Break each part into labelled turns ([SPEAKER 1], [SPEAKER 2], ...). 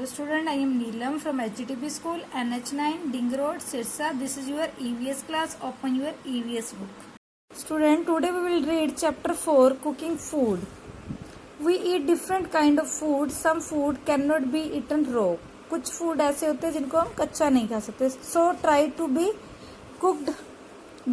[SPEAKER 1] Hello student, I am Neelam from HGTB School, NH9, Ding Road, Sirsa. This is your EVS class. Open your EVS book. Student, today we will read chapter 4, Cooking Food. We eat different kind of food. Some food cannot be eaten raw. कुछ food ऐसे होते हैं जिनको हम कच्चा नहीं खा सकते. So try to be cooked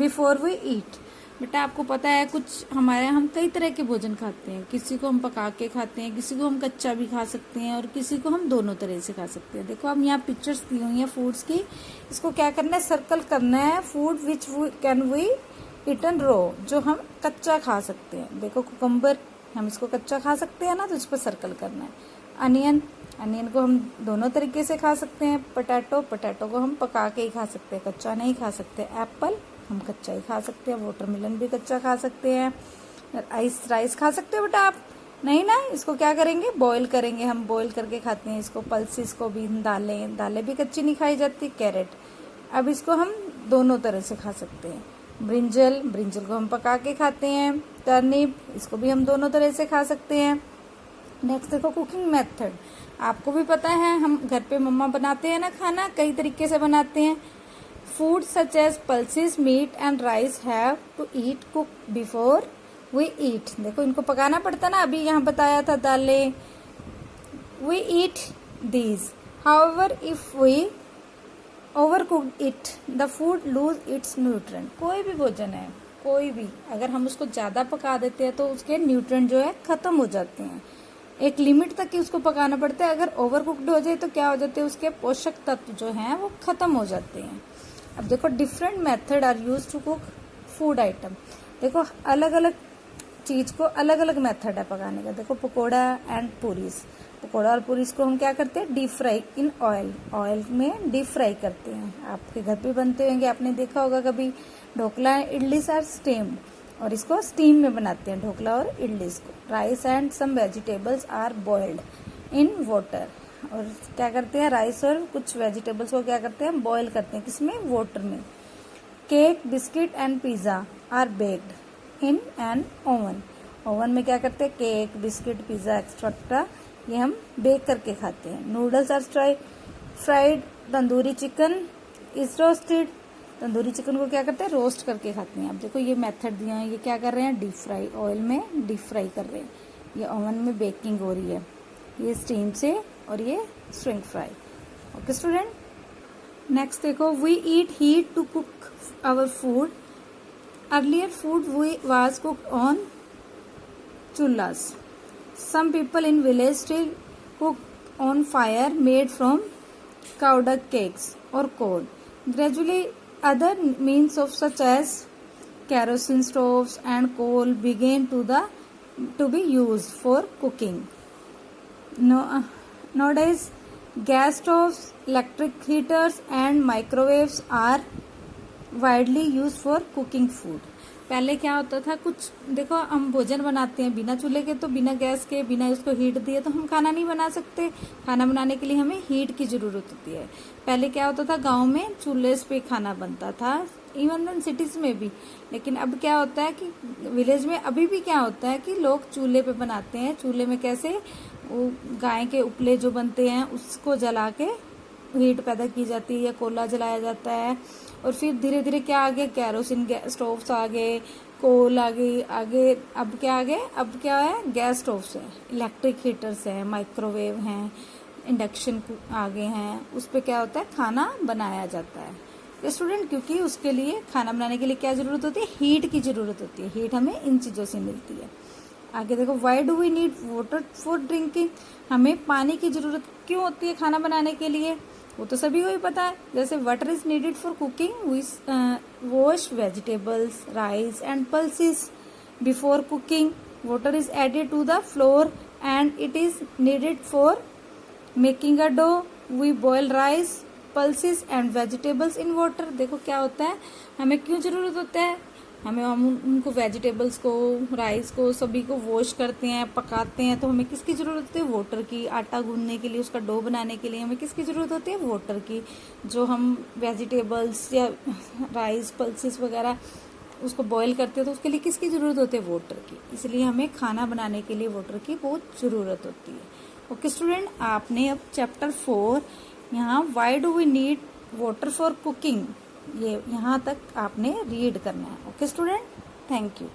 [SPEAKER 1] before we eat. बेटा आपको पता है कुछ हमारे यहाँ हम कई तरह के भोजन खाते हैं. किसी को हम पका के खाते हैं, किसी को हम कच्चा भी खा सकते हैं और किसी को हम दोनों तरह से खा सकते हैं. देखो हम यहाँ पिक्चर्स दी हुई हैं फूड्स की. इसको क्या करना है, सर्कल करना है. Food which can we eaten raw, जो हम कच्चा खा सकते हैं. देखो कुकम्बर हम इसको कच्चा खा सकते हैं ना, तो इस पर सर्कल करना है. अनियन को हम दोनों तरीके से खा सकते हैं. पोटैटो को हम पका के ही खा सकते हैं, कच्चा नहीं खा सकते. एप्पल हम कच्चा ही खा सकते हैं. वाटरमेलन भी कच्चा खा सकते हैं. राइस खा सकते हो बेटा आप? नहीं ना, इसको क्या करेंगे, बॉईल करेंगे. हम बॉईल करके खाते हैं इसको. पल्सेस को भी, दालें भी कच्ची नहीं खाई जाती. कैरेट, अब इसको हम दोनों तरह से खा सकते हैं. ब्रिंजल को हम पका के खाते हैं. टर्निप, इसको भी हम दोनों तरह से खा सकते हैं. नेक्स्ट देखो कुकिंग मेथड. आपको भी पता है हम घर पे मम्मा बनाते हैं ना खाना, कई तरीके से बनाते हैं. Food such as pulses, meat and rice have to eat cooked before we eat. देखो इनको पकाना पड़ता ना, अभी यहाँ बताया था दालें. We eat these. However, if we overcook it, the food lose its nutrient. कोई भी भोजन है, कोई भी, अगर हम उसको ज्यादा पका देते हैं तो उसके न्यूट्रिएंट जो है खत्म हो जाते हैं. एक लिमिट तक ही उसको पकाना पड़ता है. अगर ओवर कुक्ड हो जाए तो क्या हो जाते हैं, उसके पोषक तत्व जो हैं वो खत्म हो जाते हैं. अब देखो different method are use to cook food item. देखो अलग अलग चीज को अलग अलग मेथड है पकाने का. देखो पकोड़ा एंड पूरीज. पकोड़ा और पूरीज को हम क्या करते हैं, डीप फ्राई इन ऑयल में डीप फ्राई करते हैं. आपके घर पे बनते होंगे, आपने देखा होगा कभी. ढोकला इडली आर स्टीम्ड, और इसको स्टीम में बनाते हैं ढोकला और इडली को. Rice and some vegetables are boiled in water. और क्या करते हैं, राइस और कुछ वेजिटेबल्स को क्या करते हैं, बॉईल करते हैं. किसमें, वाटर में. Cake, biscuit and pizza are baked in an oven. Oven में क्या करते हैं, केक, बिस्किट, पिज्जा एक्सेट्रा ये हम बेक करके खाते हैं. Noodles are fried. Tandoori chicken is roasted. Tandoori chicken को क्या करते हैं, रोस्ट करके खाते हैं. अब देखो ये मेथड दिया है, ये क्या कर रहे हैं, डीप फ्राई, ऑयल में डीप फ्राई कर रहे हैं. ये ओवन में बेकिंग हो रही है, ये स्टीम से, और ये stir fry. Okay student, next देखो, we eat heat to cook our food. Earlier food was cooked on chulhas. Some people in village still cook on fire made from cow dung cakes or coal. Gradually, other means of such as kerosene stoves and coal began to be used for cooking. Nowadays, gas stoves, electric heaters, and microwaves are widely used for cooking food. पहले क्या होता था, कुछ देखो हम भोजन बनाते हैं बिना चूल्हे के, तो बिना गैस के, बिना उसको हीट दिए तो हम खाना नहीं बना सकते. खाना बनाने के लिए हमें हीट की जरूरत होती है. पहले क्या होता था, गांव में चूल्हे पे खाना बनता था, इवन सिटीज में भी. लेकिन अब क्या होता है कि विलेज में अभी भी क्या होता है कि लोग चूल्हे पे बनाते हैं. चूल्हे में कैसे, वो गाय के उपले जो बनते हैं उसको जला के हीट पैदा की जाती है, या कोयला जलाया जाता है. और फिर धीरे धीरे क्या आ गया, कैरोसिन स्टोव्स आ गए, कोल आ गई, आगे अब क्या आ गए, अब क्या है, गैस स्टोव्स है, इलेक्ट्रिक हीटर्स है, माइक्रोवेव हैं, इंडक्शन आ गए हैं. उस पर क्या होता है, खाना बनाया जाता है. तो स्टूडेंट, क्योंकि उसके लिए, खाना बनाने के लिए क्या जरूरत होती है, हीट की जरूरत होती है. हीट हमें इन चीजों से मिलती है. आगे देखो, why do we need water for drinking. हमें पानी की जरूरत क्यों होती है खाना बनाने के लिए, वो तो सभी को ही पता है. जैसे water is needed for cooking. We wash vegetables, rice and pulses before cooking. Water is added to the flour and it is needed for making a dough. We boil rice, pulses and vegetables in water. देखो क्या होता है, हमें क्यों जरूरत होता है, हम उनको वेजिटेबल्स को, राइस को, सभी को वॉश करते हैं, पकाते हैं, तो हमें किसकी जरूरत होती है, वाटर की. आटा गूंदने के लिए, उसका डो बनाने के लिए हमें किसकी जरूरत होती है, वाटर की. जो हम वेजिटेबल्स या राइस, पल्सेस वगैरह उसको बॉईल करते हैं तो उसके लिए किसकी जरूरत होती है, वाटर की. इसलिए हमें खाना बनाने के लिए वाटर की बहुत जरूरत होती है. ओके स्टूडेंट, आपने अब चैप्टर 4 यहाँ why do we need water for cooking, ये यहाँ तक आपने रीड करना है। Okay student, thank you.